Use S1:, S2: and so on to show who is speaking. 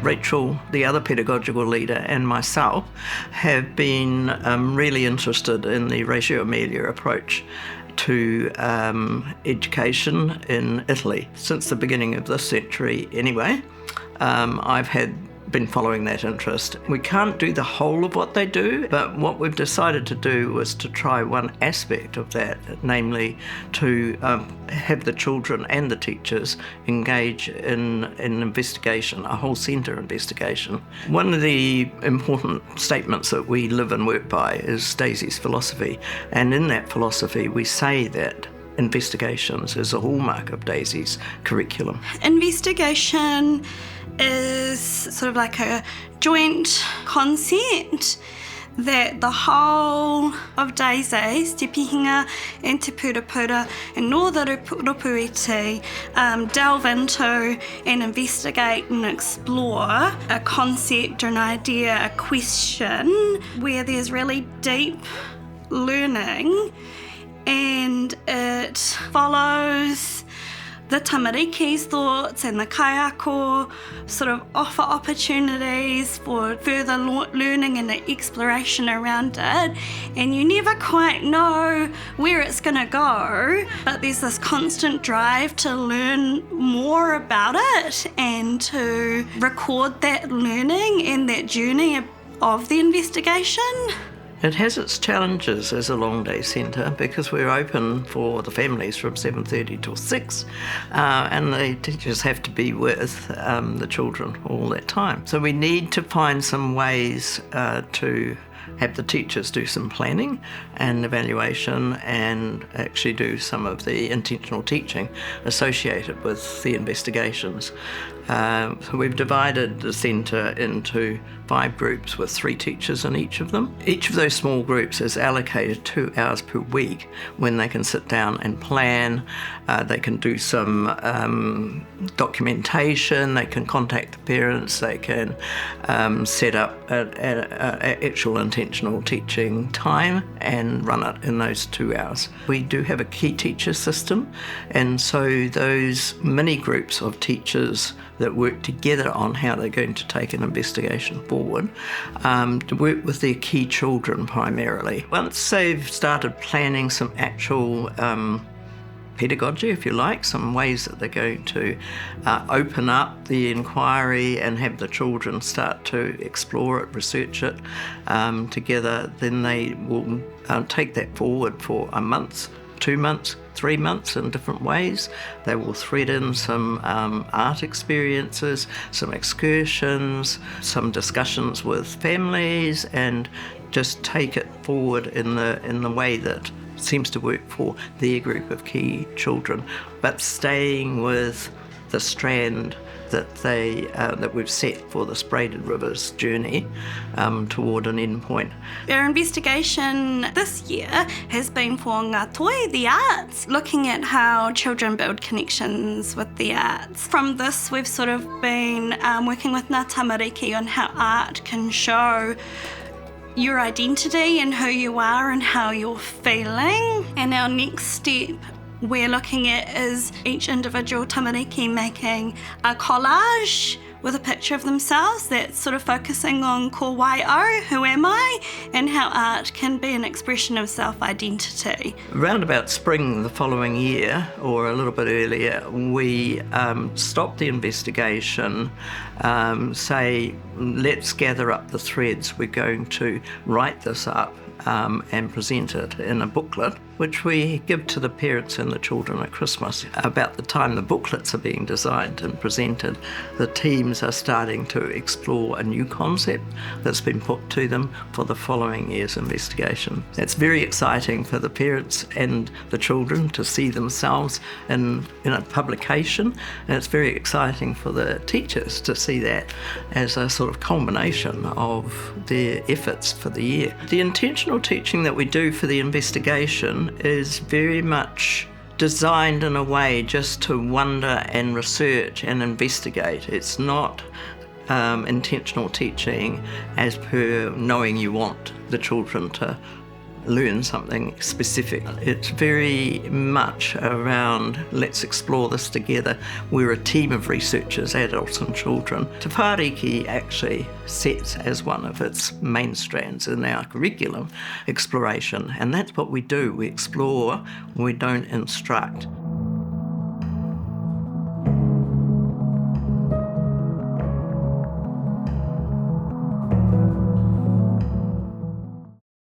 S1: Rachel, the other pedagogical leader, and myself have been really interested in the Reggio Emilia approach to education in Italy since the beginning of this century anyway. I've been following that interest. We can't do the whole of what they do, but what we've decided to do was to try one aspect of that, namely to have the children and the teachers engage in an investigation, a whole centre investigation. One of the important statements that we live and work by is Daisies philosophy, and in that philosophy we say that investigations is a hallmark of Daisies curriculum.
S2: Investigation is sort of like a joint concept that the whole of Daisies, Te Pihinga and Te Purapura and Northern Ropuiti delve into and investigate and explore a concept, an idea, a question where there's really deep learning, and it follows the tamariki's thoughts and the kaiako, sort of offer opportunities for further learning and exploration around it, and you never quite know where it's going to go, but there's this constant drive to learn more about it and to record that learning and that journey of the investigation.
S1: It has its challenges as a long day centre because we're open for the families from 7:30 till 6 and the teachers have to be with the children all that time. So we need to find some ways to have the teachers do some planning and evaluation and actually do some of the intentional teaching associated with the investigations. So we've divided the centre into 5 groups with 3 teachers in each of them. Each of those small groups is allocated 2 hours per week when they can sit down and plan, they can do some documentation, they can contact the parents, they can set up an actual intentional teaching time and run it in those 2 hours. We do have a key teacher system, and so those mini groups of teachers that work together on how they're going to take an investigation forward, to work with their key children primarily. Once they've started planning some actual pedagogy, if you like, some ways that they're going to open up the inquiry and have the children start to explore it, research it together, then they will take that forward for a month, 2 months, 3 months in different ways. They will thread in some art experiences, some excursions, some discussions with families, and just take it forward in the way that seems to work for their group of key children, but staying with the strand that we've set for the Braided Rivers journey toward an end point.
S2: Our investigation this year has been for ngā toi, the arts, looking at how children build connections with the arts. From this, we've sort of been working with ngā tamariki on how art can show your identity and who you are and how you're feeling. And our next step we're looking at is each individual tamariki making a collage with a picture of themselves that's sort of focusing on ko wai o, who am I, and how art can be an expression of self-identity.
S1: Around about spring the following year, or a little bit earlier, we stopped the investigation, say, let's gather up the threads. We're going to write this up and present it in a booklet, which we give to the parents and the children at Christmas. About the time the booklets are being designed and presented, the teams are starting to explore a new concept that's been put to them for the following year's investigation. It's very exciting for the parents and the children to see themselves in a publication, and it's very exciting for the teachers to see that as a sort of culmination of their efforts for the year. The intentional teaching that we do for the investigation is very much designed in a way just to wonder and research and investigate. It's not intentional teaching as per knowing you want the children to learn something specific. It's very much around let's explore this together. We're a team of researchers, adults and children. Te Whāriki actually sets as one of its main strands in our curriculum exploration, and that's what we do. We explore, we don't instruct.